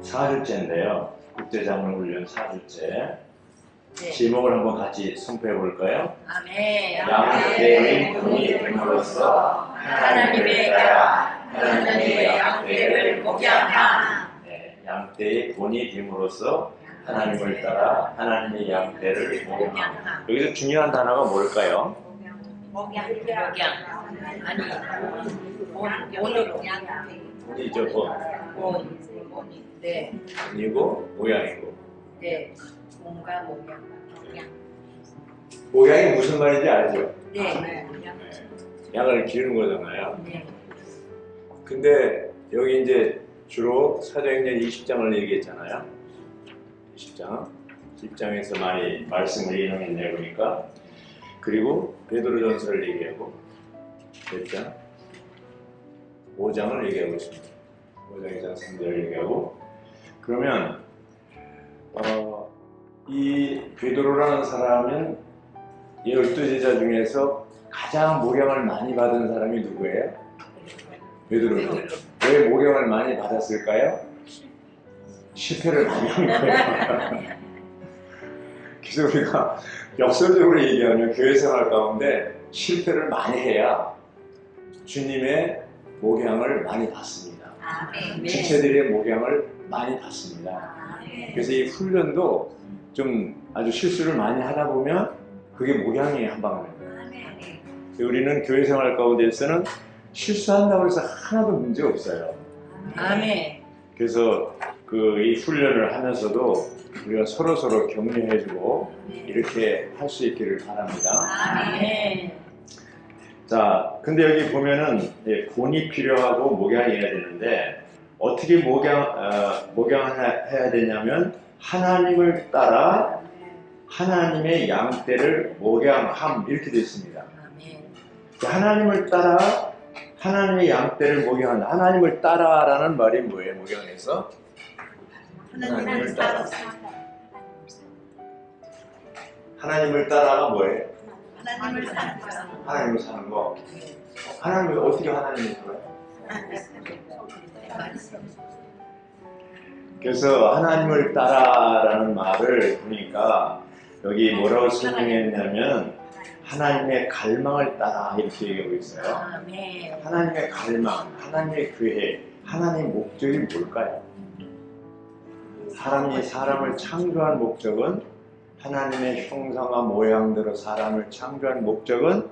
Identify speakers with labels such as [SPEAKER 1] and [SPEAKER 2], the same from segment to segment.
[SPEAKER 1] 4주째인데요. 국제장로훈련 4주째.
[SPEAKER 2] 네.
[SPEAKER 1] 제목을 한번 같이 선포해 볼까요?
[SPEAKER 2] 네.
[SPEAKER 1] 양떼의 본이 됨으로써 하나님을 따라 하나님의 양떼를 목양함. 네, 양떼의 본이 됨으로써 하나님을 따라 하나님의 양떼를 목양함. 여기서 중요한 단어가 뭘까요?
[SPEAKER 2] 목양. 아니, 본으로.
[SPEAKER 1] 본이죠, 본.
[SPEAKER 2] 네.
[SPEAKER 1] 본이고 모양이고.
[SPEAKER 2] 네. 뭔가 목양.
[SPEAKER 1] 모양이 무슨 말인지 알죠?
[SPEAKER 2] 네.
[SPEAKER 1] 양을 기르는 거잖아요.
[SPEAKER 2] 네.
[SPEAKER 1] 근데 여기 이제 주로 사도행전 20장을 얘기했잖아요. 20장에서 많이 말씀을 인용했네 보니까. 그리고 베드로전서를 얘기하고 몇 장? 5장을 얘기하고 있습니다. 5장 2장 3절을 얘기하고. 그러면 이 베드로라는 사람은 12제자 중에서 가장 모령을 많이 받은 사람이 누구예요? 베드로죠. 왜 모령을 많이 받았을까요? 실패를 많이 한 거예요. 그래서 우리가 역설적으로 얘기하면 교회 생활 가운데 실패를 많이 해야 주님의 목양을 많이 받습니다. 지체들의 목양을 많이 받습니다. 그래서 이 훈련도 좀 아주 실수를 많이 하다 보면 그게 목양이 한 방울. 우리는 교회 생활 가운데서는 실수한다고 해서 하나도 문제 없어요.
[SPEAKER 2] 아멘.
[SPEAKER 1] 그래서 이 훈련을 하면서도 우리가 서로 격려해주고 이렇게 할 수 있기를 바랍니다.
[SPEAKER 2] 아멘.
[SPEAKER 1] 자, 근데 여기 보면은 본이 필요하고 목양해야 되는데 어떻게 목양해야 되냐면 하나님을 따라 하나님의 양떼를 목양함 이렇게 되어 있습니다. 하나님을 따라 하나님의 양떼를 목양한다. 하나님을 따라라는 말이 뭐예요? 목양에서 하나님을 따라. 하나님을 따라가 뭐예요? 하나님을 사는 거. 하나님을 어떻게 하나님을 따라요? 그래서 하나님을 따라라는 말을 보니까 여기 뭐라고 설명했냐면 하나님의 갈망을 따라 이렇게 얘기하고 있어요. 하나님의 갈망, 하나님의 계획, 하나님의 목적이 뭘까요? 사람을 창조한 목적은 하나님의 형상과 모양대로 사람을 창조한 목적은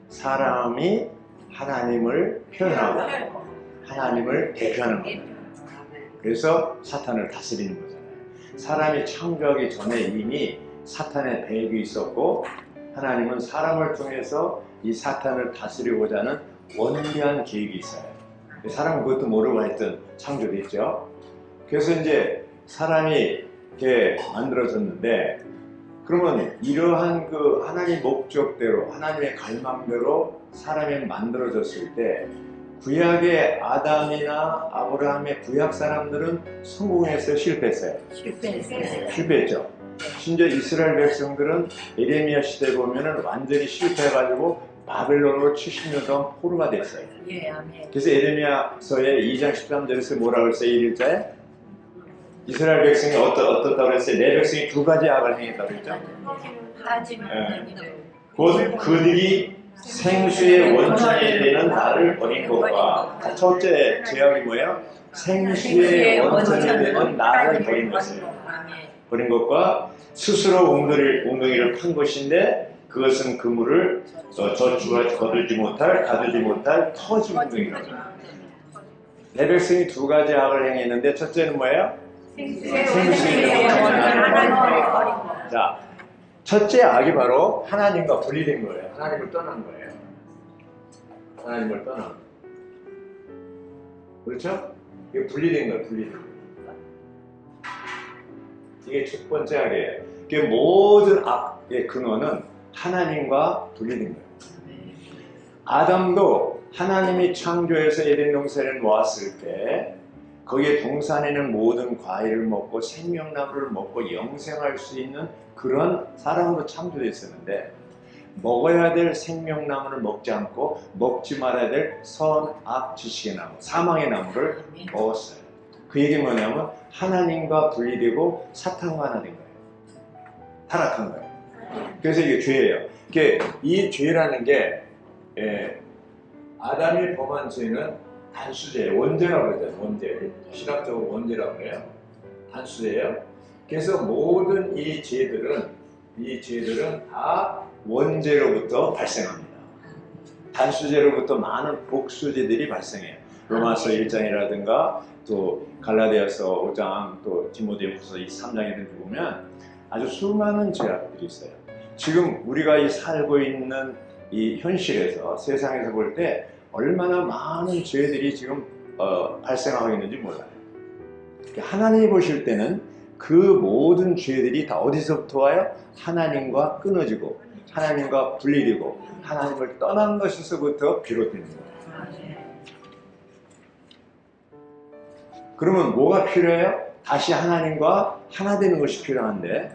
[SPEAKER 1] 사람이 하나님을 표현하고 하나님을 대표하는 겁니다. 그래서 사탄을 다스리는 거잖아요. 사람이 창조하기 전에 이미 사탄의 배역이 있었고 하나님은 사람을 통해서 이 사탄을 다스리고자 하는 원대한 계획이 있어요. 사람은 그것도 모르고 하여튼 창조됐죠. 그래서 이제 사람이 이렇게 만들어졌는데 그러면 이러한 하나님의 목적대로 하나님의 갈망대로 사람이 만들어졌을 때 구약의 아담이나 아브라함의 구약 사람들은 성공했어요? 실패했어요? 실패했죠. 심지어 이스라엘 백성들은 에레미야 시대에 보면은 완전히 실패해가지고 바벨론으로 70년 동안 포로가 됐어요. 그래서 에레미야서의 2장 13절에서 뭐라고 했어요? 1일자에? 이스라엘 백성이 어떻다고 그랬어요? 내 백성이 두 가지 악을 행했다고 그랬죠? 곧 그들이 생수의 원천이 되는 나를 버린 것과 첫째 죄악이 뭐예요? 생수의 원천이 되는 나를 버린 것이에요. 버린 것과 스스로 웅덩이를 판 것인데 그것은 그물을 저주가 거두지 못할 가두지 못할 터진 웅덩이라고. 내 백성이 두 가지 악을 행했는데 첫째는 뭐예요? 생수의 원천이 버린 것. 자, 첫째 악이 바로 하나님과 분리된 거예요. 하나님을 떠난 거예요. 하나님을 떠난 거예요. 그렇죠? 이게 분리된 거예요. 분리된 거예요. 이게 첫 번째 악이에요. 이게 모든 악의 근원은 하나님과 분리된 거예요. 아담도 하나님이 창조해서 에덴 동산에 놓았을 때 거기에 동산에는 모든 과일을 먹고 생명나무를 먹고 영생할 수 있는 그런 사람으로 창조됐었는데 먹어야 될 생명나무를 먹지 않고 먹지 말아야 될 선악 지식의 나무, 사망의 나무를 먹었어요. 그 얘기 뭐냐면 하나님과 분리되고 사탄과 하나 된 거예요. 타락한 거예요. 그래서 이게 죄예요. 이 죄라는 게 아담이 범한 죄는 단수죄예요. 원죄라고 그러잖아요. 원죄. 신학적으로 원죄라고 그래요. 단수죄예요. 그래서 모든 이 죄들은 다 원죄로부터 발생합니다. 단수죄로부터 많은 복수죄들이 발생해요. 로마서 1장이라든가 또 갈라디아서 5장 또 디모데후서 3장이라든가 보면 아주 수많은 죄악들이 있어요. 지금 우리가 이 살고 있는 이 현실에서 세상에서 볼 때 얼마나 많은 죄들이 지금 발생하고 있는지 몰라요. 하나님이 보실 때는 그 모든 죄들이 다 어디서부터 와요? 하나님과 끊어지고 하나님과 분리되고 하나님을 떠난 것에서부터 비롯되는 거예요. 그러면 뭐가 필요해요? 다시 하나님과 하나 되는 것이 필요한데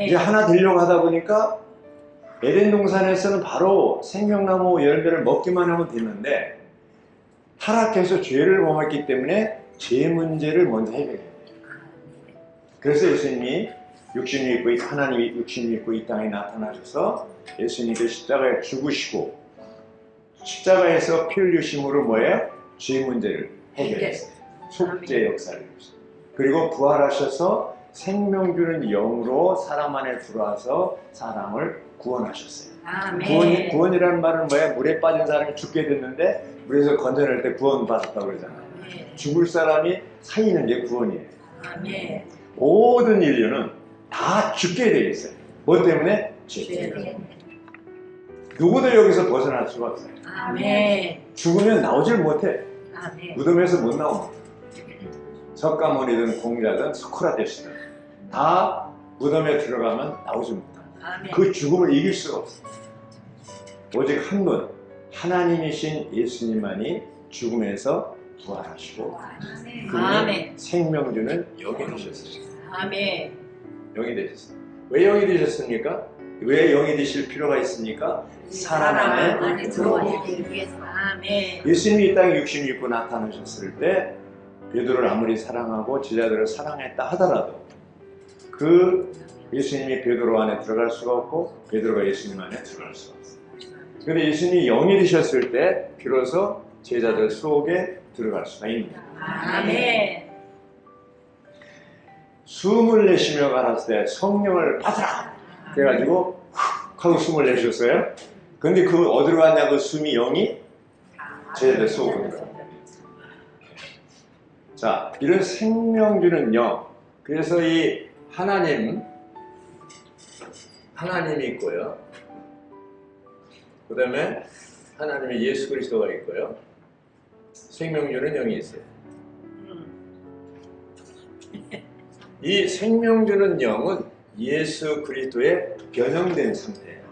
[SPEAKER 1] 이제 하나 되려고 하다 보니까 에덴 동산에서는 바로 생명나무 열매를 먹기만 하면 됐는데 타락해서 죄를 범했기 때문에 죄 문제를 먼저 해결해야 돼요. 그래서 예수님이 하나님이 육신이 입고 이 땅에 나타나셔서 예수님이 십자가에 죽으시고 십자가에서 피 흘리심으로 뭐예요? 죄 문제를 해결했어요. 속죄 역사를 했어요. 그리고 부활하셔서 생명 주는 영으로 사람 안에 들어와서 사람을 구원하셨어요. 구원이라는 말은 뭐예요? 물에 빠진 사람이 죽게 됐는데 물에서 건져낼 때 구원 받았다고 그러잖아요. 죽을 사람이 살리는 게 구원이에요. 모든 인류는 다 죽게 되어 있어요. 뭐 때문에? 죄 때문에. 누구도 여기서 벗어날 수가 없어요. 죽으면 나오질 못해. 무덤에서 못 나옵니다. 석가모니든 공자든 소크라테스든 다 무덤에 들어가면 나오지 못합니다. 그 죽음을 이길 수가 없어요. 오직 한 분, 하나님이신 예수님만이 죽음에서 부활하시고 그분이 생명 주는 영이 되셨어요. 영이 되셨어요. 왜 영이 되셨습니까? 왜 영이 되실 필요가 있습니까? 사람 안에 들어오기 위해서. 예수님이 이 땅에 육신을 입고 나타나셨을 때 베드로를 아무리 사랑하고 제자들을 사랑했다 하더라도 그 예수님이 베드로 안에 들어갈 수가 없고 베드로가 예수님 안에 들어갈 수가 없어요. 그런데 예수님이 영이 되셨을 때 비로소 제자들 속에 들어갈 수가 있는 거예요. 숨을 내쉬며 가라사대 때 성령을 받으라 그래가지고 훅 하고 숨을 내쉬었어요. 근데 그 어디로 갔냐 그 숨이 영이 제자들 속으로 들어가요. 자, 이런 생명 주는 영. 그래서 이 하나님이 있고요. 그 다음에 하나님의 예수 그리스도가 있고요. 생명 주는 영이 있어요. 이 생명 주는 영은 예수 그리스도의 변형된 상태예요.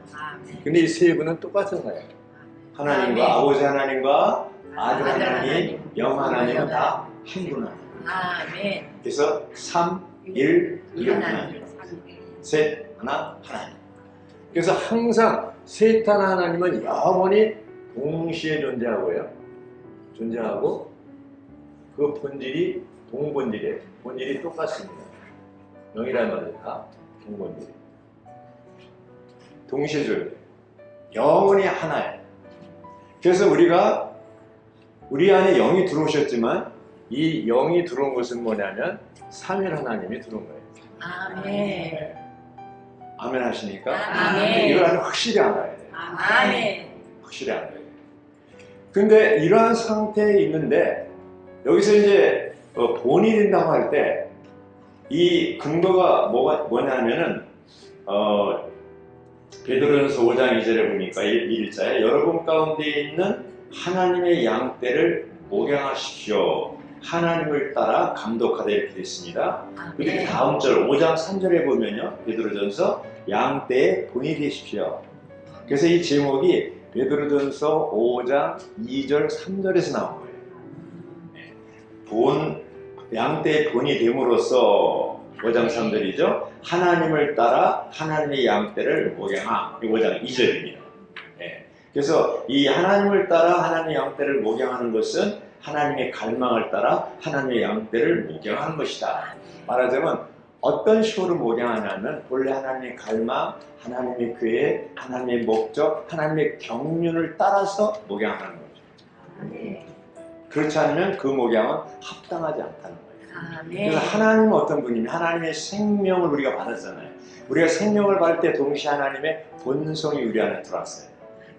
[SPEAKER 1] 근데 이 세 분은 똑같은 거예요. 하나님과 아버지 하나님과 아들 하나님, 영 하나님은 다 한 분 하나님. 그래서 3, 1, 1 하나님, 셋, 하나, 하나님. 그래서 항상 셋 하나 하나님은 영원히 동시에 존재하고 그 본질이 동본질이에요. 본질이 똑같습니다. 영이라는 말은 다 동본질이에요. 동시에 존재. 영원히 하나예요. 그래서 우리 안에 영이 들어오셨지만 이 영이 들어온 것은 뭐냐면 삼일 하나님이 들어온 거예요. 아멘 하시니까 이걸 아주 확실히 알아야 돼요. 확실히 알아야 돼요. 근데 이러한 상태에 있는데 여기서 이제 본이 된다고 할 때 이 근거가 뭐냐면은 베드로전서 5장 2절에 보니까 1자에 여러분 가운데 있는 하나님의 양떼를 목양하십시오. 하나님을 따라 감독하되 이렇게 되어 있습니다. 그리고 다음 절 5장 3절에 보면요. 베드로전서 양떼의 본이 되십시오. 그래서 이 제목이 베드로전서 5장 2절 3절에서 나온 거예요. 양떼의 본이 됨으로써 5장 3절이죠. 하나님을 따라 하나님의 양떼를 목양하. 5장 2절입니다. 그래서 이 하나님을 따라 하나님의 양떼를 목양하는 것은 하나님의 갈망을 따라 하나님의 양떼를 목양하는 것이다. 말하자면 어떤 식으로 목양하냐면 본래 하나님의 갈망, 하나님의 계획, 하나님의 목적, 하나님의 경륜을 따라서 목양하는 거죠.
[SPEAKER 2] 아멘.
[SPEAKER 1] 그렇지 않으면 그 목양은 합당하지 않다는 거예요.
[SPEAKER 2] 아멘.
[SPEAKER 1] 그래서 하나님은 어떤 분이냐? 하나님의 생명을 우리가 받았잖아요. 우리가 생명을 받을 때 동시에 하나님의 본성이 우리 안에 들어왔어요.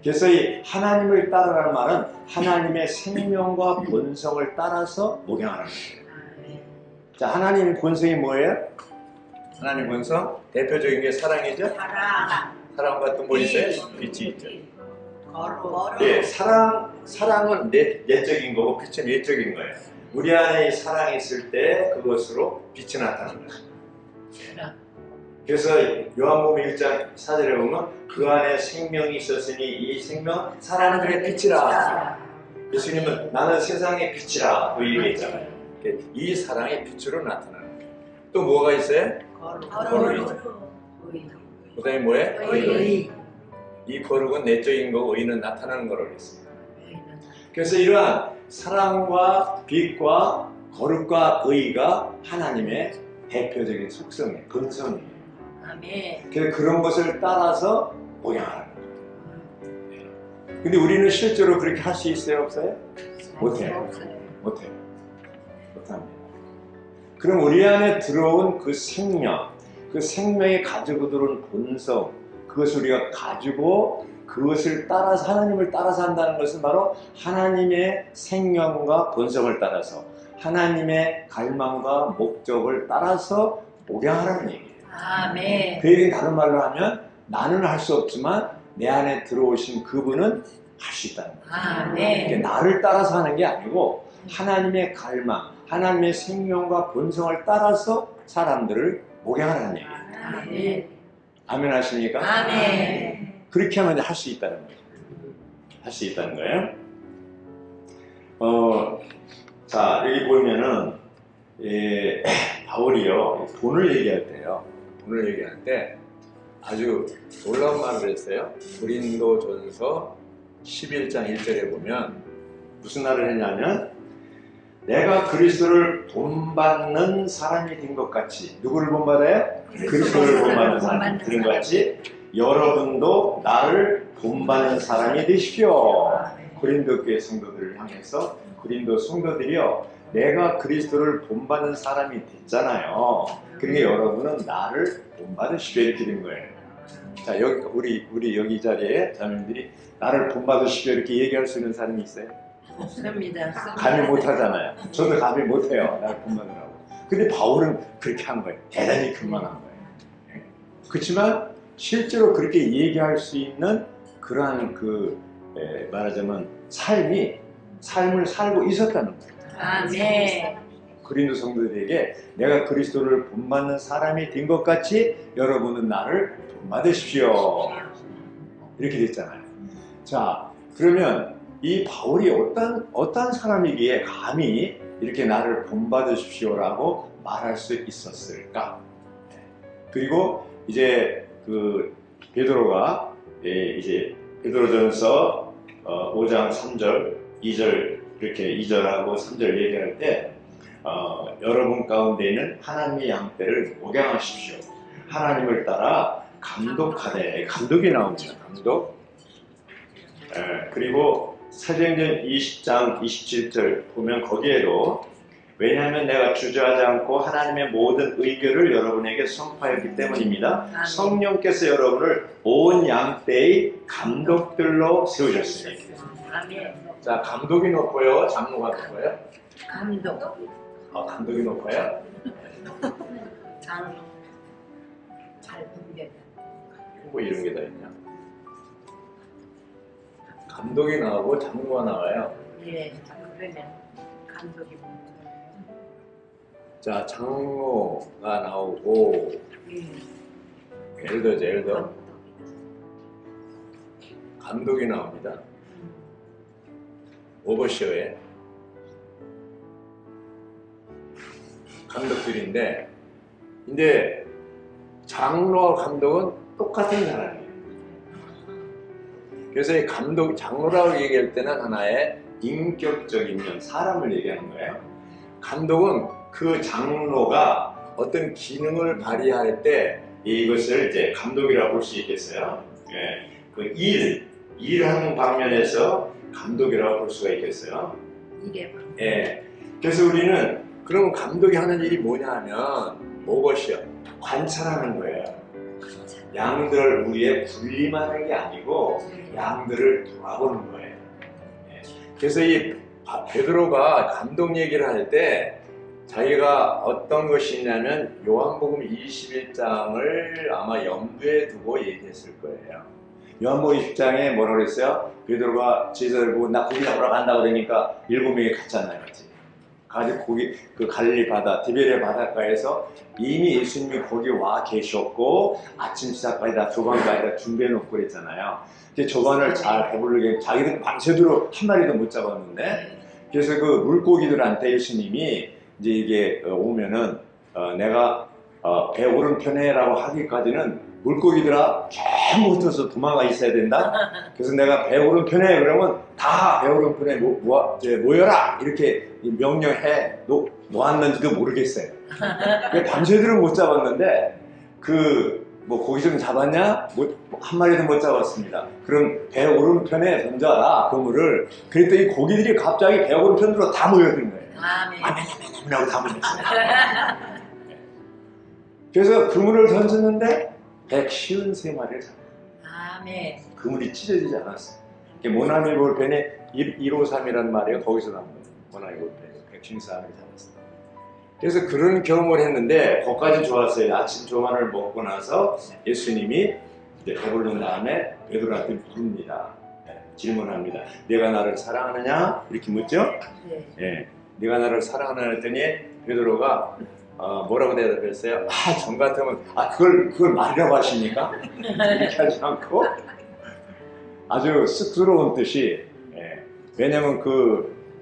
[SPEAKER 1] 그래서 이 하나님을 따르라는 말은 하나님의 생명과 본성을 따라서 목양하는 거예요.
[SPEAKER 2] 아멘.
[SPEAKER 1] 자, 하나님의 본성이 뭐예요? 하나님 본성? 대표적인 게 사랑이죠? 사랑과 또 뭐 있어요? 빛이 있죠.
[SPEAKER 2] 걸어.
[SPEAKER 1] 예, 사랑은 내적인 거고 빛은 외적인 거예요. 우리 안에 이 사랑이 있을 때 그것으로 빛이 나타나는 거예요. 그래서 요한복음 1장 4절에 보면 그 안에 생명이 있었으니 이 생명 사람들의 빛이라. 예수님은 나는 세상의 빛이라 그 얘기했잖아요. 이 사랑의 빛으로 나타나는 거예요. 또 뭐가 있어요? 거룩이 있죠. 그 다음에 뭐예요?
[SPEAKER 2] 의.
[SPEAKER 1] 이 거룩은 내적인 거고 의는 나타나는 거라고 했습니다. 그래서 이러한 사랑과 빛과 거룩과 의가 하나님의 대표적인 속성이에요. 본성이에요.
[SPEAKER 2] 아멘.
[SPEAKER 1] 그래서 그런 것을 따라서 목양하는 거예요. 근데 우리는 실제로 그렇게 할 수 있어요? 없어요? 못해요. 못합니다. 그럼 우리 안에 들어온 그 생명, 그 생명이 가지고 들어온 본성, 그것을 우리가 가지고 그것을 따라서 하나님을 따라서 한다는 것은 바로 하나님의 생명과 본성을 따라서 하나님의 갈망과 목적을 따라서 목양하라는 얘기예요.
[SPEAKER 2] 아멘.
[SPEAKER 1] 그 얘기는 다른 말로 하면 나는 할 수 없지만 내 안에 들어오신 그분은 할 수 있다는 거예요.
[SPEAKER 2] 아멘.
[SPEAKER 1] 이게 나를 따라서 하는 게 아니고 하나님의 갈망, 하나님의 생명과 본성을 따라서 사람들을 목양하라는 얘기예요.
[SPEAKER 2] 아멘.
[SPEAKER 1] 아멘 하십니까?
[SPEAKER 2] 아멘.
[SPEAKER 1] 그렇게 하면 할 수 있다는 거예요. 할 수 있다는 거예요. 자, 여기 보면은 바울이요 돈을 얘기할 때요. 돈을 얘기할 때 아주 놀라운 말을 했어요. 고린도전서 11장 1절에 보면 무슨 말을 했냐면 내가 그리스도를 본받는 사람이 된 것 같이 누구를 본받아요? 그리스도를 본받는 사람이 된 것 같이 여러분도 나를 본받는 사람이 되십시오. 고린도 교회 성도들을 향해서 고린도 성도들이요 내가 그리스도를 본받는 사람이 됐잖아요. 그러니까 여러분은 나를 본받으십시오 이렇게 된 거예요. 자, 여기 우리 여기 자리에 자매님들이 나를 본받으십시오 이렇게 얘기할 수 있는 사람이 있어요?
[SPEAKER 2] 없습니다.
[SPEAKER 1] 감히 못하잖아요. 저도 감히 못해요. 나를 본받으라고. 근데 바울은 그렇게 한 거예요. 대단히 그만한 거예요. 그렇지만 실제로 그렇게 얘기할 수 있는 그러한 말하자면 삶을 살고 있었다는 거예요.
[SPEAKER 2] 아멘.
[SPEAKER 1] 고린도 성도들에게 내가 그리스도를 본받는 사람이 된 것 같이 여러분은 나를 본받으십시오. 이렇게 됐잖아요. 자, 그러면 이 바울이 어떤 사람이기에 감히 이렇게 나를 본받으십시오라고 말할 수 있었을까? 그리고 이제 베드로가 이제 베드로전서 5장 3절, 2절 이렇게 2절하고 3절 얘기할 때 여러분 가운데는 하나님의 양떼를 목양하십시오. 하나님을 따라 감독하되 감독이 나옵니다. 감독. 그리고 사도행전 20장 27절 보면 거기에도 왜냐하면 내가 주저하지 않고 하나님의 모든 의결을 여러분에게 선포하였기 때문입니다.
[SPEAKER 2] 아멘.
[SPEAKER 1] 성령께서 여러분을 온 양떼의 감독들로 세우셨으니.
[SPEAKER 2] 아멘.
[SPEAKER 1] 자, 감독이 높아요? 장로가 높아요?
[SPEAKER 2] 감독.
[SPEAKER 1] 감독이 높아요?
[SPEAKER 2] 장로. 잘 분辨.
[SPEAKER 1] 뭐 이런 게 다 있냐? 감독이 나오고 장로가 나와요.
[SPEAKER 2] 예. 그러면 감독이 뭐?
[SPEAKER 1] 자, 장로가 나오고 엘더죠, 엘더. 감독이 나옵니다. 오버시어에 감독들인데 이제 장로와 감독은 똑같은 사람이에요. 그래서 이 장로라고 얘기할 때는 하나의 인격적인 면, 사람을 얘기하는 거예요. 감독은 그 장로가 어떤 기능을 발휘할 때 이것을 이제 감독이라고 볼 수 있겠어요. 예, 그 일하는 방면에서 감독이라고 볼 수가 있겠어요.
[SPEAKER 2] 이게
[SPEAKER 1] 예, 그래서 우리는 그러면 감독이 하는 일이 뭐냐 하면 무엇이요? 관찰하는 거예요. 양들을 우리의 분림하는 게 아니고 양들을 돌아보는 거예요. 예. 그래서 이 베드로가 감독 얘기를 할 때 자기가 어떤 것이 있냐면 요한복음 21장을 아마 염두에 두고 얘기했을 거예요. 요한복음 20장에 뭐라고 그랬어요? 베드로가 제자들 보고 나 고기 잡으러 간다고 그러니까 7명이 갔잖아요. 가지고 거기 그 갈릴리 바다, 디베레 바닷가에서 이미 예수님이 거기 와 계셨고 아침 식사까지 다 조반까지 다 준비해 놓고 그랬잖아요. 근데 조반을 잘 배부르게 자기들 밤새도록 한 마리도 못 잡았는데 그래서 그 물고기들한테 예수님이 이제 이게 오면은 내가 배 오른편에라고 하기까지는 물고기들아 전부 붙어서 도망가 있어야 된다. 그래서 내가 배 오른편에 그러면 다 배 오른편에 모여라 이렇게 명령해 놓았는지도 모르겠어요. 밤새도록 못 잡았는데 뭐 고기 좀 잡았냐? 한 마리도 못 잡았습니다. 그럼 배 오른편에 던져라 그물을. 그랬더니 고기들이 갑자기 배 오른편으로 다 모여드는 거예요. 하고 다 모였어요. 그래서 그물을 던졌는데 153마리를 잡았어요.
[SPEAKER 2] 아멘.
[SPEAKER 1] 그물이 찢어지지 않았어요. 모나미 볼펜에 153이라는 말이에요. 거기서 나온 거예요. 모나미 볼펜 153마리를 잡았어요. 그래서 그런 경험을 했는데 거기까지 좋았어요. 아침 조만을 먹고 나서 예수님이 이제 배부른 다음에 베드로한테 물습니다. 질문합니다. 내가 나를 사랑하느냐? 이렇게 묻죠?
[SPEAKER 2] 네.
[SPEAKER 1] 예, 네가 나를 사랑하느냐 했더니 베드로가 뭐라고 대답했어요? 전 같으면 그걸 말이라고 하십니까? 이렇게 하지 않고 아주 쑥스러운 뜻이 왜냐면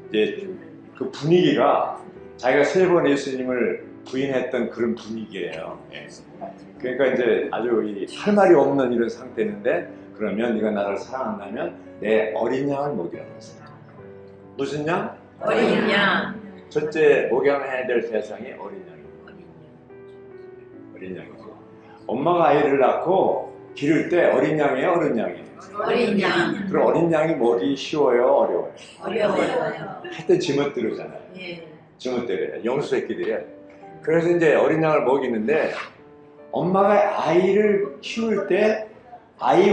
[SPEAKER 1] 이제 그 분위기가 자기가 3번 예수님을 부인했던 그런 분위기예요. 그러니까 이제 아주 할 말이 없는 이런 상태인데 그러면 네가 나를 사랑한다면 내 어린 양을 먹이라고 했어요. 무슨 양?
[SPEAKER 2] 어린 양.
[SPEAKER 1] 첫째 목양해야 될 대상이 어린 양이에요. 어린 양이고 엄마가 아이를 낳고 기를 때 어린 양이에요, 어른 양이에요?
[SPEAKER 2] 어린 양.
[SPEAKER 1] 그럼 어린 양이 먹이 쉬워요, 어려워요?
[SPEAKER 2] 어려워요.
[SPEAKER 1] 하여튼 지멋대로잖아요.
[SPEAKER 2] 예.
[SPEAKER 1] 지멋대로예요. 영수 새끼들이에요. 그래서 이제 어린 양을 먹이는데 엄마가 아이를 키울 때 아이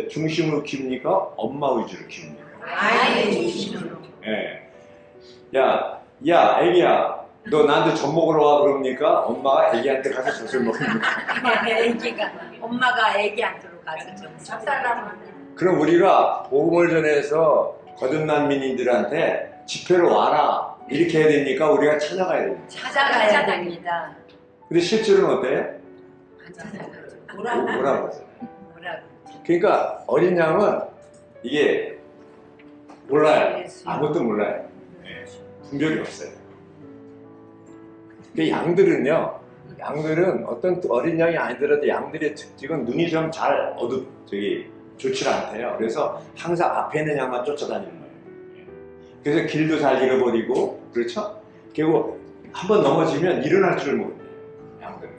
[SPEAKER 1] 중심으로 키웁니까? 엄마 위주로 키웁니까?
[SPEAKER 2] 아이 중심으로.
[SPEAKER 1] 예. 야, 애기야, 너 나한테 젖 먹으러 와 그럽니까? 엄마가 애기한테 가서 젖을 먹습니까?
[SPEAKER 2] 애기가 엄마가 애기한테로 가서 좀 삭살나면
[SPEAKER 1] 그럼 우리가 복음을 전해서 거듭난 민인들한테 집회로 와라 이렇게 해야 됩니까? 우리가 찾아가야 됩니까?
[SPEAKER 2] 찾아가야 됩니다.
[SPEAKER 1] 근데 실제로는 어때요?
[SPEAKER 2] 안 찾아가죠.
[SPEAKER 1] 뭐라고 하잖아요.
[SPEAKER 2] 뭐라고?
[SPEAKER 1] 그러니까 어린 양은 이게 몰라요. 아무것도 몰라요. 분별이 없어요. 그 양들은 어떤 어린 양이 아니더라도 양들의 특징은 눈이 좀 잘 좋지 않대요. 그래서 항상 앞에 있는 양만 쫓아다니는 거예요. 그래서 길도 잘 잃어버리고, 그렇죠? 그리고 한번 넘어지면 일어날 줄을 모른대요. 양들은.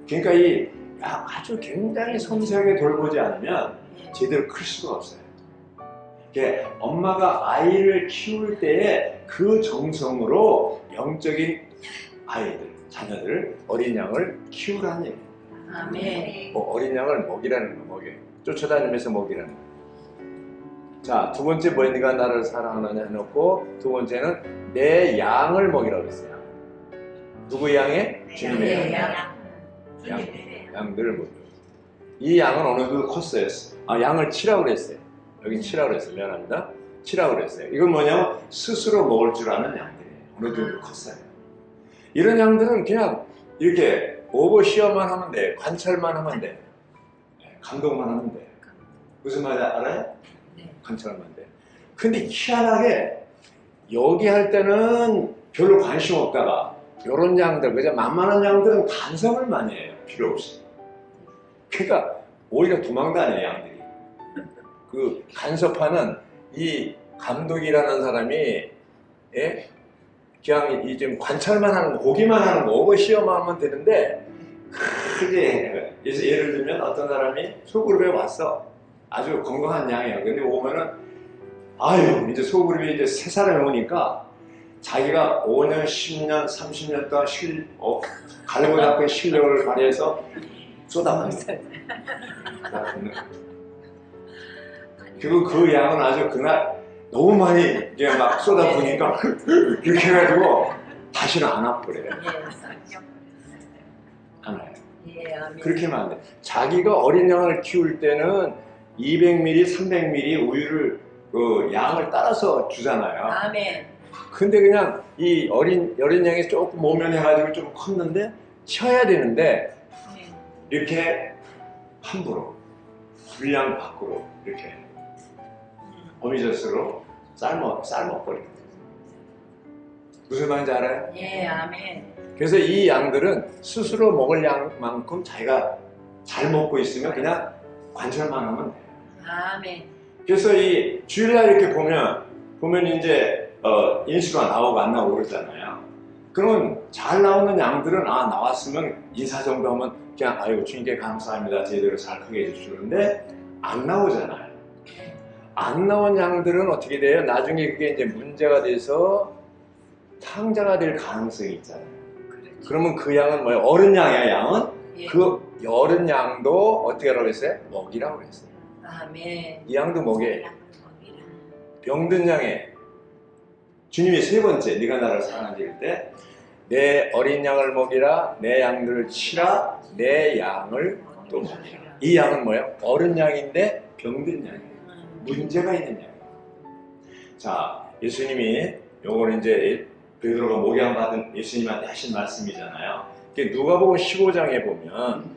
[SPEAKER 1] 그러니까 이 양 아주 굉장히 섬세하게 돌보지 않으면 제대로 클 수가 없어요. 엄마가 아이를 키울 때에 그 정성으로 영적인 아이들, 자녀들, 어린 양을 키우라는 얘기예요.
[SPEAKER 2] 아멘.
[SPEAKER 1] 어린 양을 먹이라는 거, 쫓아다니면서 먹이라는 거. 자, 두 번째 뭐야? 네가 나를 사랑하느냐 해놓고 두 번째는 내 양을 먹이라고 했어요. 누구 양에? 주님의 양. 양들을 먹여. 이 양은 어느 정도 컸어요. 양을 치라고 그랬어요. 여긴 치라고 그랬어요. 미안합니다. 치라고 그랬어요. 이건 뭐냐면 스스로 먹을 줄 아는 양들이에요. 어느 정도 컸어요. 이런 양들은 그냥 이렇게 오버시어만 하면 돼. 관찰만 하면 돼. 감독만 하면 돼. 무슨 말인지 알아요? 관찰만 돼. 근데 희한하게 여기 할 때는 별로 관심 없다가 이런 양들, 그죠? 만만한 양들은 간섭을 많이 해요. 필요 없이. 그러니까 오히려 도망다녀요, 양들이. 그 간섭하는 이 감독이라는 사람이 예? 그냥 이 좀 관찰만 하는 거, 보기만 하는 거, 오버 시험하면 되는데 크게 예를 들면 어떤 사람이 소그룹에 왔어. 아주 건강한 양이야. 근데 오면은 아유 이제 소그룹에 이제 새 사람이 오니까 자기가 5년, 10년, 30년 동안 갈고 닦은 실력을 발휘해서 쏟아붓는 그리고 그 양은 아주 그날 너무 많이 이제 막 쏟아부으니까 이렇게 해가지고 다시는 안 아프래요. 안 와요. 그렇게 하면 안 돼. 자기가 어린 양을 키울 때는 200ml, 300ml 우유를 그 양을 따라서 주잖아요.
[SPEAKER 2] 아멘.
[SPEAKER 1] 근데 그냥 이 어린 양이 조금 모면해가지고 좀 컸는데 쳐야 되는데 이렇게 함부로 분량 밖으로 이렇게 어미젖으로 삶아버리는 무슨 말인지 알아요?
[SPEAKER 2] 예, 아멘.
[SPEAKER 1] 그래서 이 양들은 스스로 먹을 양만큼 자기가 잘 먹고 있으면 그냥 관찰만 하면 돼요.
[SPEAKER 2] 아멘.
[SPEAKER 1] 그래서 이 주일날 이렇게 보면 이제 인수가 나오고 안 나오고 그러잖아요. 그러면 잘 나오는 양들은 나왔으면 인사 정도 하면 그냥 아이고 주님께 감사합니다 제대로 잘 크게 해주시는데 안 나오잖아요. 안 나온 양들은 어떻게 돼요? 나중에 그게 이제 문제가 돼서 탕자가 될 가능성이 있잖아요.
[SPEAKER 2] 그렇지.
[SPEAKER 1] 그러면 그 양은 뭐예요? 어른 양이야 양은?
[SPEAKER 2] 예.
[SPEAKER 1] 그 어른 양도 어떻게 하라고 했어요? 먹이라고 했어요.
[SPEAKER 2] 아멘.
[SPEAKER 1] 이 양도 먹여요. 병든 양에 주님이 세 번째 네가 나를 사랑하실 때 내 어린 양을 먹이라 내 양들을 치라 내 양을 또 먹이라. 이 양은 뭐예요? 어른 양인데 병든 양이에요. 문제가 있는 양이에요. 자, 예수님이 요거는 이제 베드로가 목양받은 예수님한테 하신 말씀이잖아요. 누가복음 15장에 보면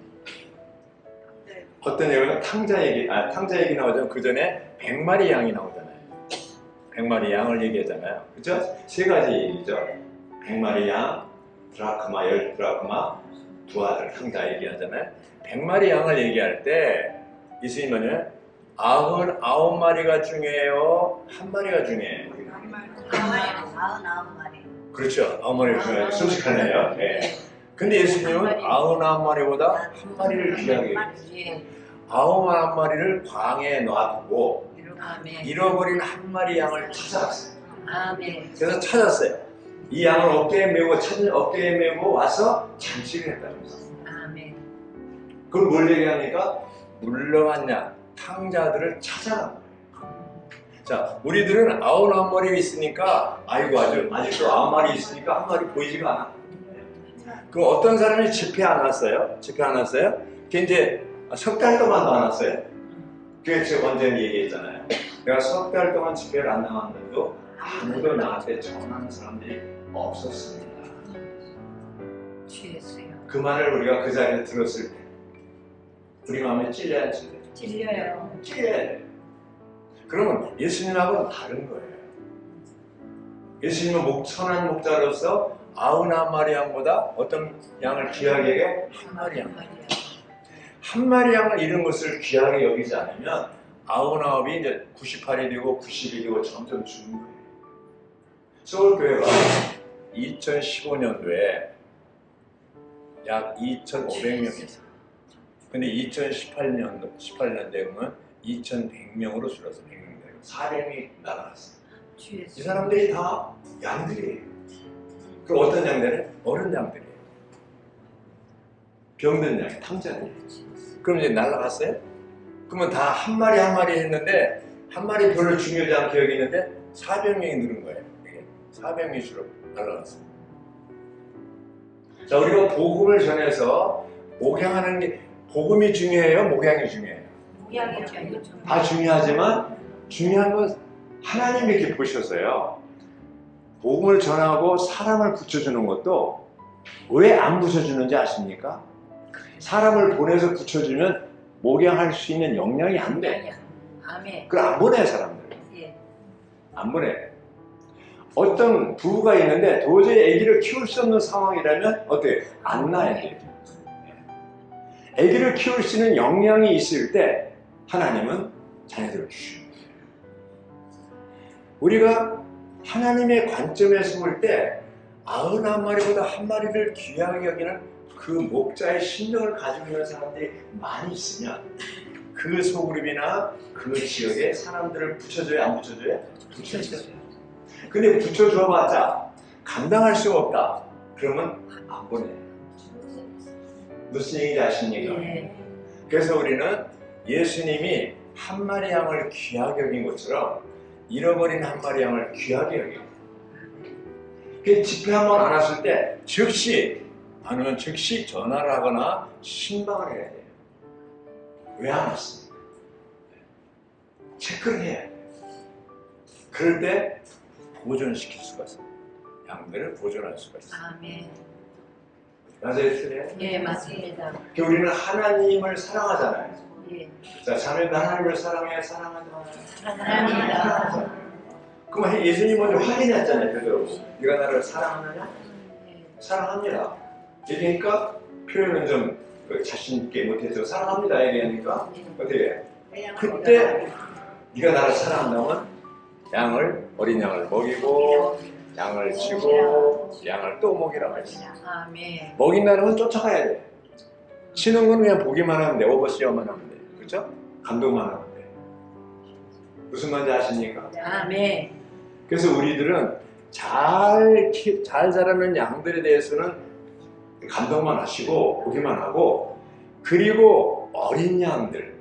[SPEAKER 1] 어떤 얘기는 탕자 얘기 나오잖아요. 그 전에 100마리 양이 나오잖아요. 100마리 양을 얘기하잖아요. 그죠? 세 가지 얘기죠. 100마리 양, 드라크마, 10드라크마, 두 아들 탕자 얘기하잖아요. 100마리 양을 얘기할 때 예수님은 99마리가 중요해요? 한 마리가 중요해요?
[SPEAKER 2] 99마리.
[SPEAKER 1] 그렇죠. 9마리가 중요해요. 솔직하네요. 네. 근데 예수님은 99마리보다 한 마리를 귀하게
[SPEAKER 2] 예.
[SPEAKER 1] 99마리를 광야에 놔두고
[SPEAKER 2] 아멘.
[SPEAKER 1] 잃어버린 한 마리 양을 찾아왔어요.
[SPEAKER 2] 아멘.
[SPEAKER 1] 그래서 찾았어요. 이 양을 어깨에 메고 와서 잔치를 했다면서.
[SPEAKER 2] 아멘.
[SPEAKER 1] 그럼 뭘 얘기합니까? 물러간 양, 탕자들을 찾아간 거예요. 자, 우리들은 99마리 있으니까 아직도 9마리 있으니까 한 마리 보이지가 않아. 그럼 어떤 사람이 집회 안 왔어요? 집회 안 왔어요? 그게 이제 석 달 동안도 안 왔어요. 그게 제가 언제 얘기했잖아요. 내가 석 달 동안 집회를 안 나왔는데도 아무도 나한테 전하는 사람들이 없었습니다.
[SPEAKER 2] 취했어요.
[SPEAKER 1] 그 말을 우리가 그 자리에 들었을 때 우리 마음에 찔려야 안 찔려요?
[SPEAKER 2] 찔려요.
[SPEAKER 1] 찔려야 돼요. 그러면 예수님하고는 다른 거예요. 예수님은 선한 목자로서 99마리 양보다 어떤 양을 귀하게 여겨? 한 마리 양. 한 마리 양을 잃은 것을 귀하게 여기지 않으면 99이 이제 98이 되고 90이 되고 점점 죽는 거예요. 서울교회가 2015년도에 약 2,500명이었어요. 근데 18년 되면 2,100명으로 줄어서 100명 되고 400명이 날아갔어요. 이 사람들이 다 양들이에요. 그럼 어떤 양들은? 어른 양들이에요. 병든 양, 탕자들이에요. 그럼 이제 날아갔어요? 그러면 다 한 마리 한 마리 했는데 한 마리 별로 중요하지 않게 여기는데 400명이 늘은 거예요. 이게 400명이 줄어 날아갔어요. 자, 우리가 복음을 전해서 목양하는 게 복음이 중요해요? 목양이 중요해요?
[SPEAKER 2] 목양이 중요해요.
[SPEAKER 1] 다 중요하지만 중요한 건 하나님 이렇게 보셔서요. 복음을 전하고 사람을 붙여주는 것도 왜 안 붙여주는지 아십니까? 사람을 보내서 붙여주면 목양할 수 있는 역량이 안 돼.
[SPEAKER 2] 아멘.
[SPEAKER 1] 그걸 안 보내 사람들.
[SPEAKER 2] 예.
[SPEAKER 1] 안 보내. 어떤 부부가 있는데 도저히 아기를 키울 수 없는 상황이라면 어때? 안 낳아야 돼. 아기를 키울 수 있는 역량이 있을 때 하나님은 자녀들을 주셔요. 우리가 하나님의 관점에서 볼 때 91마리보다 한 마리를 귀하게 여기는 그 목자의 심정을 가지고 있는 사람들이 많이 있으면 그 소그룹이나 그 지역에 사람들을 붙여줘야 안 붙여줘야? 붙여줘요. 근데 붙여줘봤자 감당할 수가 없다. 그러면 안 보내요. 무슨 얘기인지 아십니까?
[SPEAKER 2] 네.
[SPEAKER 1] 그래서 우리는 예수님이 한 마리 양을 귀하게 여긴 것처럼 잃어버린 한 마리 양을 귀하게 여겨요. 그 집회 한 번 안 왔을 때 즉시 아니면 즉시 전화를 하거나 신방을 해야 돼요. 왜 안 왔습니까? 체크를 해야 돼요. 그럴 때 보존시킬 수가 있어요. 양들을 보존할 수가 있어요.
[SPEAKER 2] 아멘.
[SPEAKER 1] 맞아요, 틀려요?
[SPEAKER 2] 예, 맞습니다.
[SPEAKER 1] 우리는 하나님을 사랑하잖아요.
[SPEAKER 2] 예.
[SPEAKER 1] 자, 자매도 하나님을 사랑해야 사랑하잖아요.
[SPEAKER 2] 사랑합니다.
[SPEAKER 1] 그럼 예수님 먼저 확인했잖아요. 그대로 네가 나를 사랑하느냐?
[SPEAKER 2] 예.
[SPEAKER 1] 사랑합니다. 얘기하니까 표현은 좀 자신 있게 못해서 사랑합니다 얘기하니까 어떻게 해요? 그때 네가 나를 사랑한다면 양을 어린 양을 먹이고 양을 치고 양을 또 먹이라고 했어요.
[SPEAKER 2] 아멘.
[SPEAKER 1] 먹인다는 건 쫓아가야 돼. 치는 건 그냥 보기만 하면 돼. 오버시어만 하면 돼. 그렇죠? 감동만 하면 돼. 무슨 말인지 아십니까?
[SPEAKER 2] 아멘.
[SPEAKER 1] 그래서 우리들은 잘 자라는 양들에 대해서는 감동만 하시고 보기만 하고, 그리고 어린 양들,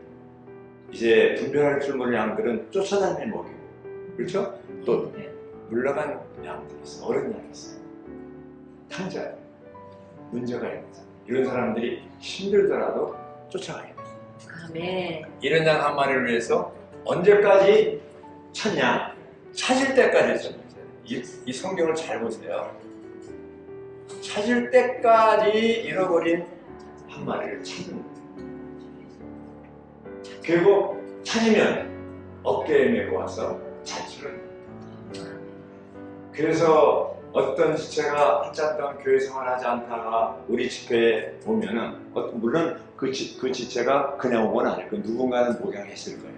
[SPEAKER 1] 이제 분별할 줄 모르는 양들은 쫓아다니며 먹이고, 그렇죠? 또 물러간 양들이 있어, 어린 양이 있어요. 탕자, 문제가 있는 사람, 이런 사람들이 힘들더라도 쫓아가야 돼요.
[SPEAKER 2] 아멘.
[SPEAKER 1] 이런 양 한 마리를 위해서 언제까지 찾냐? 찾을 때까지 찾는 거예요. 이 성경을 잘 보세요. 찾을 때까지 잃어버린 한 마리를 찾는 거예요. 그리고 찾으면 어깨에 메고 와서 자취를. 그래서 어떤 지체가 한참 동안 교회 생활하지 않다가 우리 집회에 오면은, 물론 그 지체가 그냥 온 건 아닐 거예요. 누군가는 목양했을 거예요.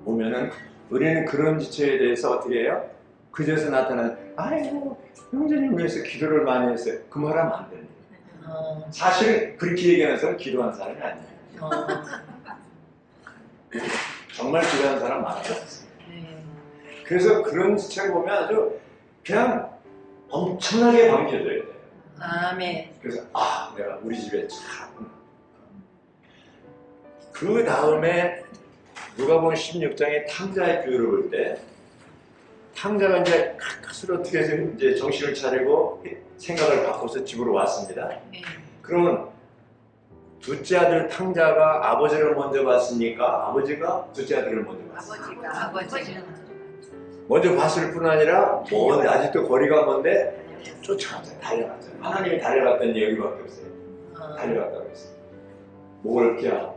[SPEAKER 1] 오면은 우리는 그런 지체에 대해서 어떻게 해요? 그제서 나타나는, 아이고 형제님 위해서 기도를 많이 했어요. 그 말 하면 안 됩니다. 사실 그렇게 얘기하는 사람은 기도한 사람이 아니에요. 정말 기도한 사람 많아요. 그래서 그런 지체를 보면 아주 그냥 엄청나게 반겨줘야 돼요.
[SPEAKER 2] 아멘.
[SPEAKER 1] 그래서 내가 우리 집에 참. 그 다음에 누가복음 16장의 탕자의 비유를 볼 때, 탕자가 이제 스스로 어떻게 해서 이제 정신을 차리고 생각을 바꿔서 집으로 왔습니다. 그러면 둘째 아들 탕자가 아버지를 먼저 봤으니까 아버지가 둘째 아들을 먼저 봤어요.
[SPEAKER 2] 아버지가
[SPEAKER 1] 먼저 봤을 뿐 아니라 아직도 거리가 먼데 쫓아가죠. 달려가죠. 하나님이 달려갔다는 얘기밖에 없어요. 달려갔다고 했어요. 목을 피하고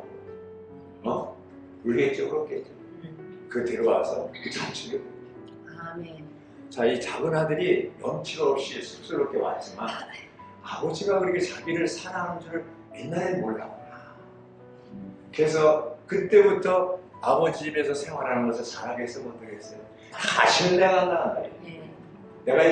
[SPEAKER 1] 울겠죠, 그렇겠죠. 그 데려와서 잔치를.
[SPEAKER 2] 아멘.
[SPEAKER 1] 자, 이 작은 아들이 염치가 없이 쑥스럽게 왔지만 아버지가 그렇게 자기를 사랑하는 줄 옛날엔 몰랐구나. 그래서 그때부터 아버지 집에서 생활하는 것을 잘하겠어, 못하겠어요? 다시는 내가 한다. 내가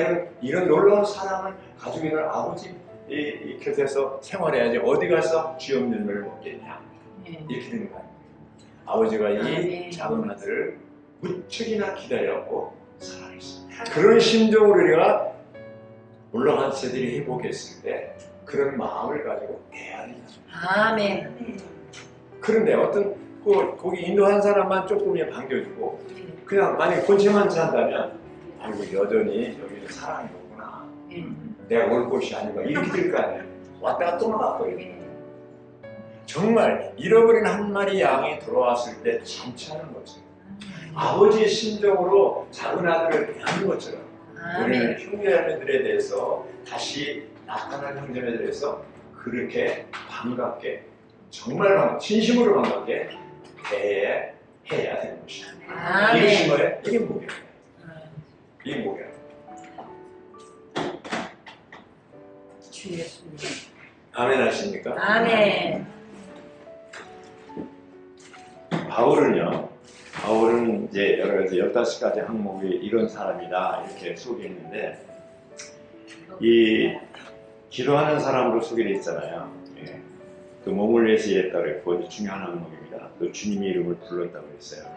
[SPEAKER 1] 이런 놀라운 사랑을 가지고 있는 아버지 이 곁에서 생활해야지 어디 가서 쥐 없는 걸 먹겠냐. 이렇게 되는 거예요. 아버지가 이 작은 아들을 무척이나 기다렸고 사랑했습니다. 그런 심정으로 우리가 물러간 세들이 회복했을 때 그런 마음을 가지고 대해야 된다.
[SPEAKER 2] 아멘.
[SPEAKER 1] 그런데 어떤 거기 인도한 사람만 조금이면 반겨주고, 그냥 만약에 본체만 찬다면 아이고 여전히 여기는 사랑이 없구나. 내가 올 곳이 아니고 이렇게 될 거 아니에요. 왔다가 또 나갔거든요. 정말 잃어버린 한 마리 양이 돌아왔을 때 잔치하는 것처럼, 아버지의 심정으로 작은 아들을 대하는 것처럼 우리는 형제자매들에 대해서, 다시 나타난 형제자매들에 대해서 그렇게 반갑게, 정말 진심으로 반갑게 대해야 되는 것이다. 이게 뭐예요? 이게 뭐예요? 이게 뭐예요?
[SPEAKER 2] 주 예수님.
[SPEAKER 1] 아멘 하십니까?
[SPEAKER 2] 아멘.
[SPEAKER 1] 바울은 이제 여러 가지 15가지 항목이 이런 사람이다 이렇게 소개했는데, 이 기도하는 사람으로 소개되어 있잖아요. 예. 그 몸을 위해서 일했다고 했고 중요한 항목입니다. 또 주님의 이름을 불렀다고 했어요.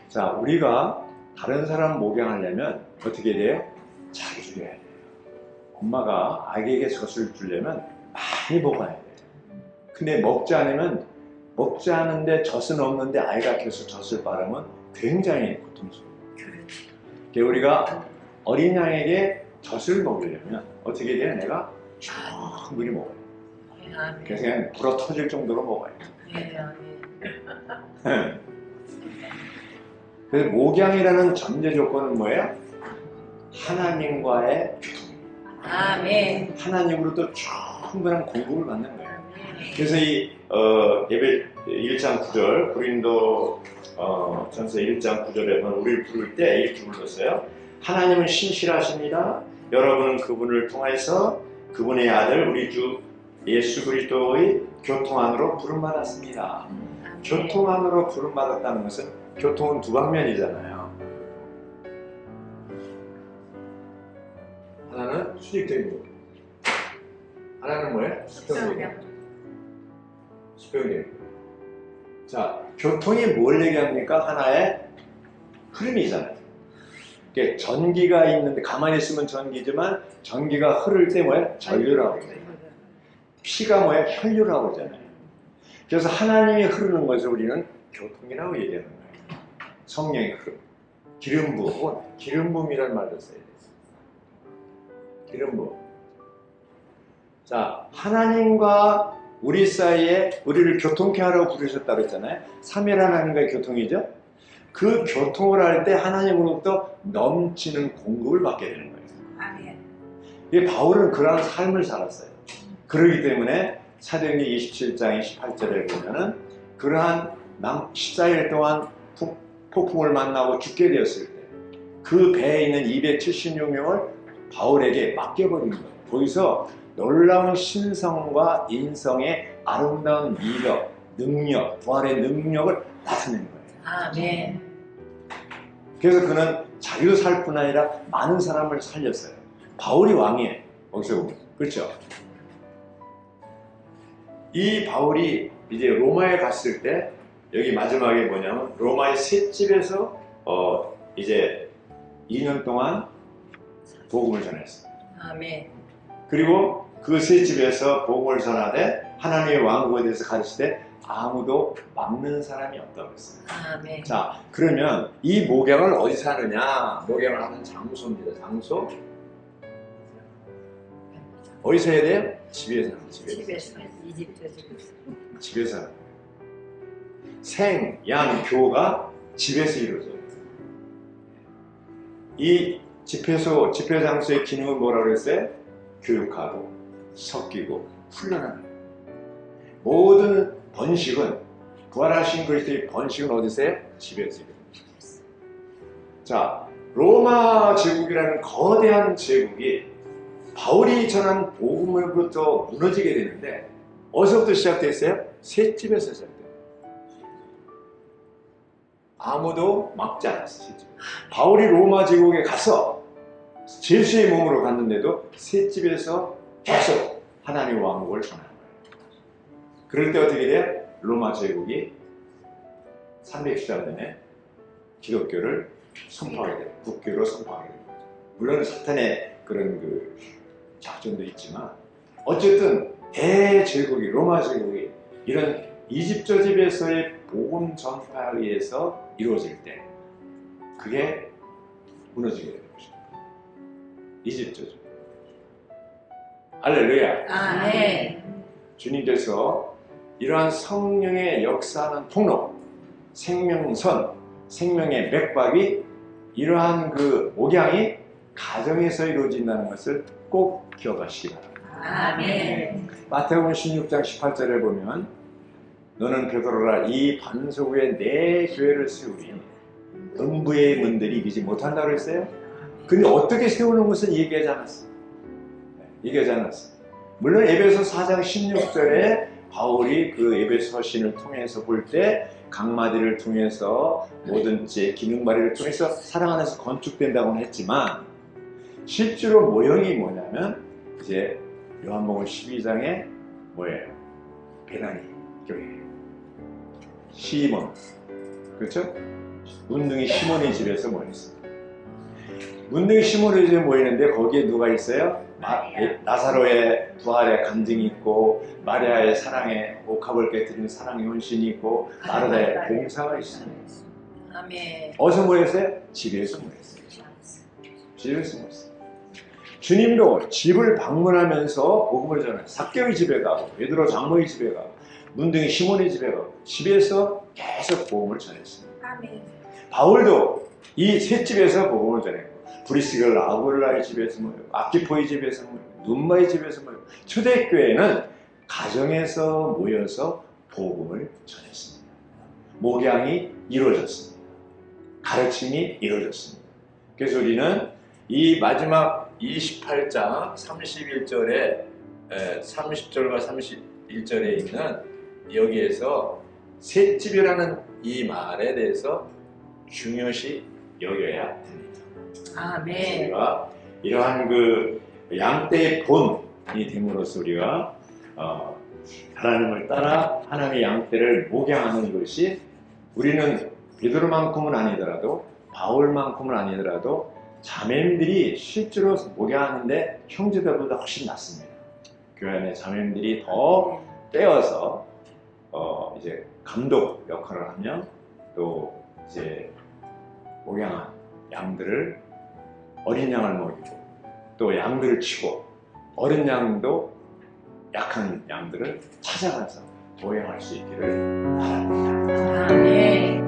[SPEAKER 1] 자, 우리가 다른 사람 목양하려면 어떻게 돼요? 잘 줄여야 돼요. 엄마가 아기에게 젖을 주려면 많이 먹어야 돼요. 근데 먹지 않은데 젖은 없는데 아이가 계속 젖을 바르면 굉장히 고통스러워요. 그러니까 우리가 어린 양에게 젖을 먹이려면 어떻게 돼요? 내가 충분히 먹어요. 그래서 그냥 불어 터질 정도로 먹어요. 그래서 목양이라는 전제 조건은 뭐예요? 하나님과의 교통입니다.
[SPEAKER 2] 아멘.
[SPEAKER 1] 하나님으로부터 충분한 공급을 받는 거예요. 그래서 이 예배 1장 9절 고린도 전서 1장 9절에 보면 우리를 부를 때 이렇게 불렀어요. 하나님은 신실하십니다. 여러분은 그분을 통해서 그분의 아들 우리 주 예수 그리스도의 교통 안으로 부름받았습니다. 교통 안으로 부름받았다는 것은 교통은 두 방면이잖아요. 하나는 수직적인 거, 하나는 뭐예요? 수평적인 거. 수평적인 거. 자, 교통이 뭘 얘기합니까? 하나의 흐름이잖아요. 그러니까 전기가 있는데 가만히 있으면 전기지만 전기가 흐를 때 뭐예요? 전류라고 해요. 피가 뭐예요? 혈류라고 하잖아요. 그래서 하나님이 흐르는 것을 우리는 교통이라고 얘기하는 거예요. 성령의 흐름, 기름부 혹은 기름붐이라는 말도 써야 돼요. 기름부. 자, 하나님과 우리 사이에 우리를 교통케 하라고 부르셨다고 했잖아요. 삼일 하나님과의 교통이죠. 그 교통을 할 때 하나님으로부터 넘치는 공급을 받게 되는 거예요.
[SPEAKER 2] 아멘.
[SPEAKER 1] 이 바울은 그러한 삶을 살았어요. 그러기 때문에 사도행전 27장 28절에 보면은 그러한 14일 동안 폭풍을 만나고 죽게 되었을 때 그 배에 있는 276명을 바울에게 맡겨버린 거예요. 거기서 놀라운 신성과 인성의 아름다운 미력, 능력, 부활의 능력을 나타낸 거예요.
[SPEAKER 2] 아멘.
[SPEAKER 1] 그래서 그는 자기도 살 뿐 아니라 많은 사람을 살렸어요. 바울이 왕이에요. 거기서 보면. 그렇죠? 이 바울이 이제 로마에 갔을 때 여기 마지막에 뭐냐면 로마의 셋집에서 이제 2년 동안 복음을 전했어요.
[SPEAKER 2] 아멘.
[SPEAKER 1] 그리고 그 셋집에서 복음을 전하되 하나님의 왕국에 대해서 가르칠 때 아무도 막는 사람이 없다고 했어요.
[SPEAKER 2] 아멘.
[SPEAKER 1] 자, 그러면 이 목양을 어디서 하느냐? 목양을 하는 장소입니다. 장소. 어디서 해야 돼요? 집에서 하는
[SPEAKER 2] 집에서 이집트
[SPEAKER 1] 집에서 생, 양, 교가 집에서 이루어져요. 이 집회 장소의 기능은 뭐라고 그랬어요? 교육하고 섞이고 훈련하는 거예요. 모든 번식은 부활하신 그리스도의 번식은 어디서요? 집에서 이루어져요. 자, 로마 제국이라는 거대한 제국이 바울이 전한 복음으로부터 무너지게 되는데 어디서부터 시작됐어요? 셋집에서 시작돼요. 아무도 막지 않았어요. 셋집. 바울이 로마 제국에 가서 제수의 몸으로 갔는데도 셋집에서 계속 하나님의 왕국을 전하는 거예요. 그럴 때 어떻게 돼요? 로마 제국이 310년 전에 기독교를 선포하게 돼요. 국교로 선포하게 됩니다. 물론 사탄의 그런 그 작전도 있지만 어쨌든 대제국이 로마 제국이 이런 이집트 집에서의 복음 전파에 의해서 이루어질 때 그게 무너지게 되는 것입니다. 이집트죠. 할렐루야.
[SPEAKER 2] 아멘.
[SPEAKER 1] 주님께서 이러한 성령의 역사하는 통로, 생명선, 생명의 맥박이 이러한 그 목양이 가정에서 이루어진다는 것을 꼭 기억하시기 바랍니다.
[SPEAKER 2] 아멘.
[SPEAKER 1] 마태복음 16장 18절에 보면 너는 베드로라 이 반석 위에 내 교회를 세우리니 음부의 문들이 이기지 못한다고 했어요. 근데 어떻게 세우는 것은 얘기하지 않았어요. 얘기하지 않았어요. 물론 에베소 4장 16절에 바울이 그 에베소 서신을 통해서 볼 때 강마디를 통해서 모든 기능 발휘를 통해서 사랑 안에서 건축된다고는 했지만 실제로 모형이 뭐냐면 이제 요한복음 12장에 뭐예요? 베다니 교회 시몬, 그렇죠? 문둥이 시몬의 집에서 모였습니다. 문둥이 시몬의 집에 모이는데 거기에 누가 있어요? 나사로의 부활의 간증이 있고 마리아의 사랑에 옥합을 깨뜨리는 사랑의 헌신이 있고 마르다의 봉사가 있습니다.
[SPEAKER 2] 아멘.
[SPEAKER 1] 어디서 모였어요? 집에서 모였어요. 집에서 모였어요. 주님도 집을 방문하면서 복음을 전해요. 삭개의 집에 가고 베드로 장로의 집에 가고 문둥이 시몬의 집에 가고 집에서 계속 복음을 전했습니다.
[SPEAKER 2] 아멘.
[SPEAKER 1] 바울도 이 세 집에서 복음을 전했고 브리스겔 아굴라의 집에서 모이고 아키포의 집에서 모이고 눈마의 집에서 모이고 초대교회는 가정에서 모여서 복음을 전했습니다. 목양이 이루어졌습니다. 가르침이 이루어졌습니다. 그래서 우리는 이 마지막 28장 31절에 30절과 31절에 있는 여기에서 셋집이라는 이 말에 대해서 중요시 여겨야 됩니다.
[SPEAKER 2] 아멘.
[SPEAKER 1] 우리가 이러한 그 양떼의 본이 됨으로써 우리가 하나님을 따라 하나님의 양떼를 목양하는 것이 우리는 베드로만큼은 아니더라도 바울만큼은 아니더라도 자매님들이 실제로 목양하는데 형제들보다 훨씬 낫습니다. 교회 안에 자매님들이 더 떼어서 이제 감독 역할을 하면 또 이제 목양한 양들을 어린 양을 먹이고 또 양들을 치고 어린 양도 약한 양들을 찾아가서 보양할 수 있기를 바랍니다.
[SPEAKER 2] 아멘.